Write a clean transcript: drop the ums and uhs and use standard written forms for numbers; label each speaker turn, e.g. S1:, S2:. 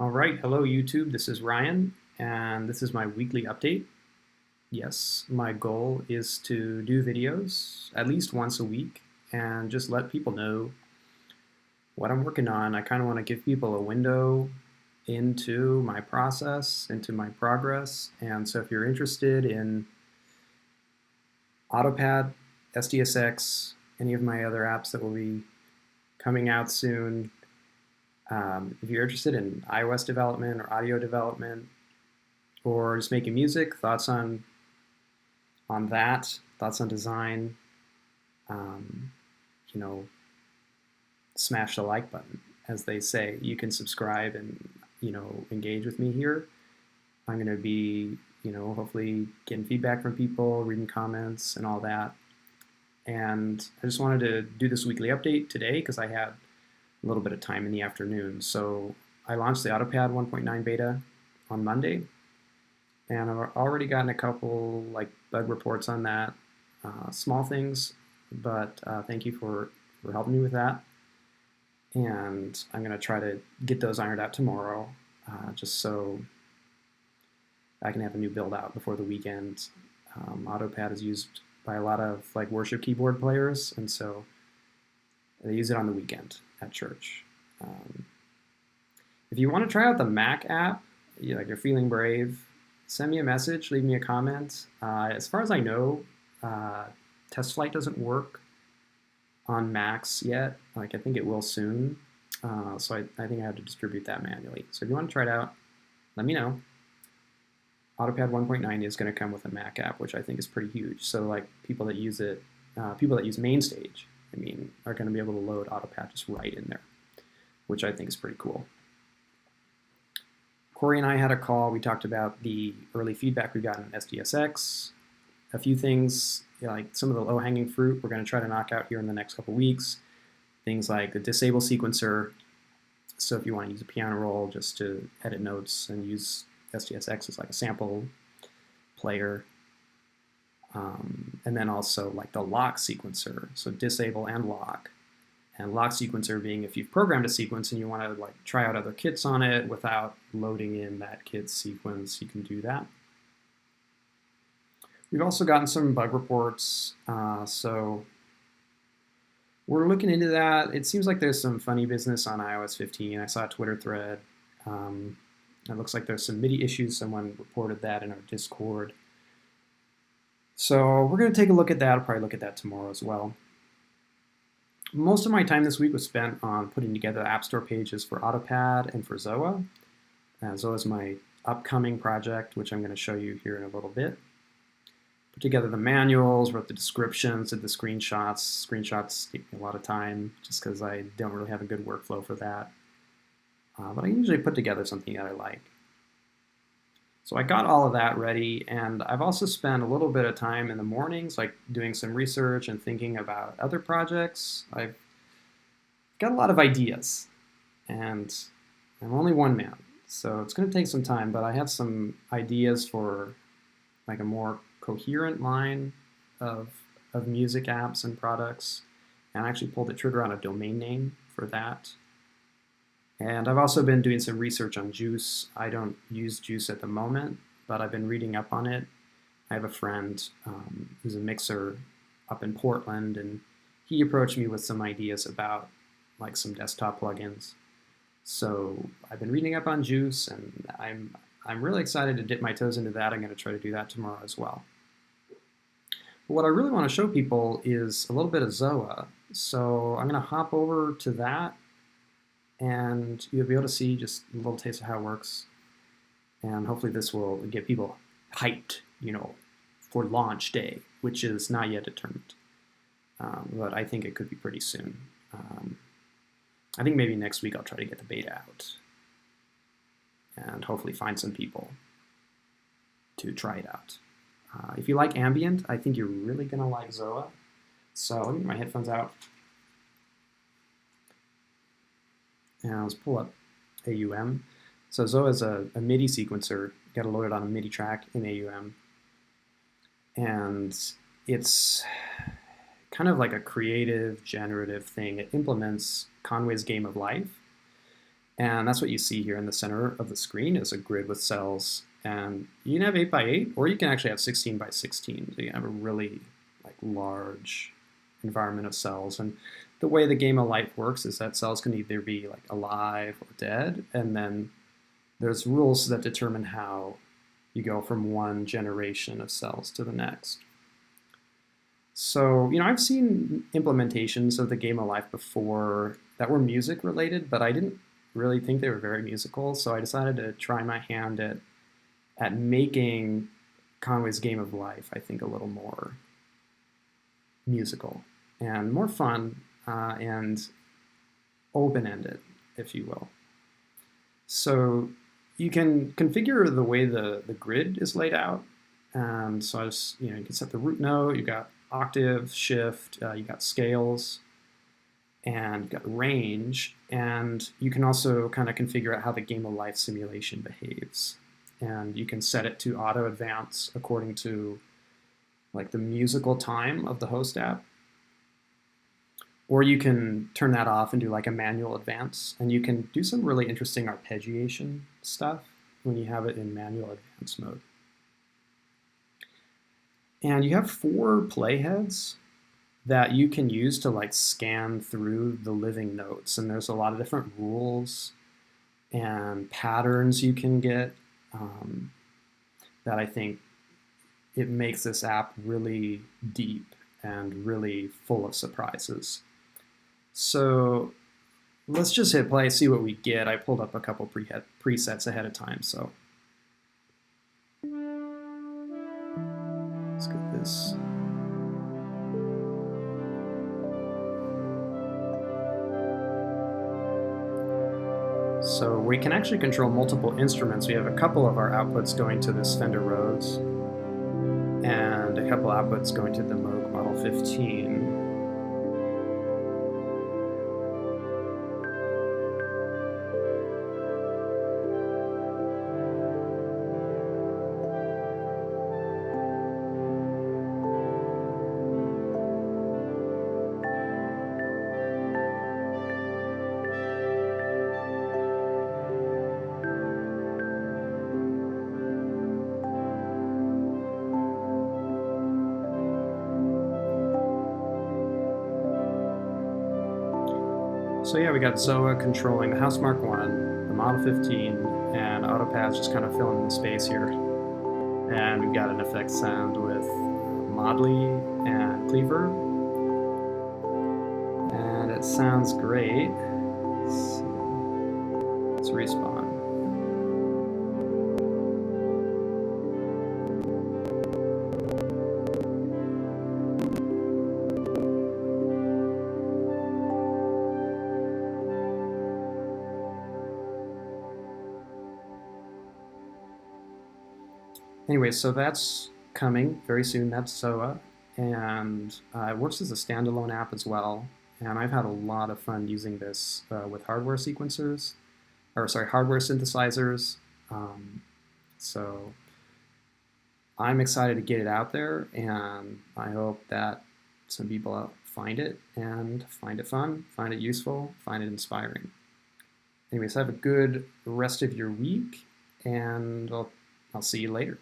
S1: All right, hello YouTube, this is Ryan, and this is my weekly update. Yes, my goal is to do videos at least once a week and just let people know what I'm working on. I kind of want to give people a window into my process, into my progress, and so if you're interested in AutoPad, SDS-x, any of my other apps that will be coming out soon, if you're interested in iOS development or audio development, or just making music, thoughts on that, thoughts on design, um, you know, smash the like button, as they say. You can subscribe and engage with me here. I'm going to be hopefully getting feedback from people, reading comments, and all that. And I just wanted to do this weekly update today because I had a little bit of time in the afternoon. So I launched the AutoPad 1.9 beta on Monday, and I've already gotten a couple bug reports on that, small things, but thank you for helping me with that. And I'm going to try to get those ironed out tomorrow, just so I can have a new build out before the weekend. AutoPad is used by a lot of worship keyboard players, and so they use it on the weekend at church. If you want to try out the Mac app, you're feeling brave, send me a message, leave me a comment. As far as I know, TestFlight doesn't work on Macs yet. I think it will soon. So I think I have to distribute that manually. So if you want to try it out, let me know. AutoPad 1.9 is going to come with a Mac app, which I think is pretty huge. So people that use it, people that use MainStage, are going to be able to load AutoPad just right in there, which I think is pretty cool. Corey and I had a call. We talked about the early feedback we got on SDS-x. A few things, like some of the low-hanging fruit, we're going to try to knock out here in the next couple weeks. Things like the disable sequencer. So if you want to use a piano roll just to edit notes and use SDS-x as like a sample player. And then also the lock sequencer. So disable and lock. And lock sequencer being if you've programmed a sequence and you want to try out other kits on it without loading in that kit's sequence, you can do that. We've also gotten some bug reports, so we're looking into that. It seems like there's some funny business on iOS 15. I saw a Twitter thread. It looks like there's some MIDI issues. Someone reported that in our Discord. So we're going to take a look at that. I'll probably look at that tomorrow as well. Most of my time this week was spent on putting together App Store pages for AutoPad and for ZOA. ZOA is my upcoming project, which I'm going to show you here in a little bit. Put together the manuals, wrote the descriptions, did the screenshots. Screenshots take me a lot of time just because I don't really have a good workflow for that. But I usually put together something that I like. So I got all of that ready, and I've also spent a little bit of time in the mornings, doing some research and thinking about other projects. I've got a lot of ideas, and I'm only one man, so it's going to take some time, but I have some ideas for a more coherent line of music apps and products, and I actually pulled the trigger on a domain name for that. And I've also been doing some research on Juice. I don't use Juice at the moment, but I've been reading up on it. I have a friend who's a mixer up in Portland, and he approached me with some ideas about some desktop plugins. So I've been reading up on Juice, and I'm really excited to dip my toes into that. I'm going to try to do that tomorrow as well. But what I really want to show people is a little bit of ZOA. So I'm going to hop over to that, and you'll be able to see just a little taste of how it works. And hopefully this will get people hyped, for launch day, which is not yet determined. But I think it could be pretty soon. I think maybe next week I'll try to get the beta out and hopefully find some people to try it out. If you like ambient, I think you're really going to like ZOA. So let me get my headphones out. And let's pull up AUM. So ZOA is a MIDI sequencer. You got to load it on a MIDI track in AUM. And it's kind of like a creative, generative thing. It implements Conway's Game of Life. And that's what you see here in the center of the screen is a grid with cells. And you can have 8 by 8, or you can actually have 16 by 16. So you have a really large environment of cells. And the way the game of life works is that cells can either be alive or dead, and then there's rules that determine how you go from one generation of cells to the next. So, I've seen implementations of the game of life before that were music related, but I didn't really think they were very musical, so I decided to try my hand at making Conway's Game of Life, I think, a little more musical and more fun and open-ended, if you will. So you can configure the way the grid is laid out. And so you can set the root note, you've got octave, shift, you've got scales, and you've got range. And you can also kind of configure out how the game of life simulation behaves. And you can set it to auto advance according to the musical time of the host app. Or you can turn that off and do a manual advance. And you can do some really interesting arpeggiation stuff when you have it in manual advance mode. And you have 4 playheads that you can use to scan through the living notes. And there's a lot of different rules and patterns you can get that I think it makes this app really deep and really full of surprises. So let's just hit play, see what we get. I pulled up a couple presets ahead of time, so let's get this. So we can actually control multiple instruments. We have a couple of our outputs going to this Fender Rhodes and a couple outputs going to the Moog Model 15. So yeah, we got ZOA controlling the Housemarque 1, the Model 15, and AutoPad's just kind of filling the space here. And we've got an effects sound with Modly and Cleaver. And it sounds great. Let's respawn. Anyway, so that's coming very soon. That's ZOA, and it works as a standalone app as well. And I've had a lot of fun using this with hardware sequencers, hardware synthesizers. So I'm excited to get it out there, and I hope that some people find it and find it fun, find it useful, find it inspiring. Anyways, have a good rest of your week, and I'll see you later.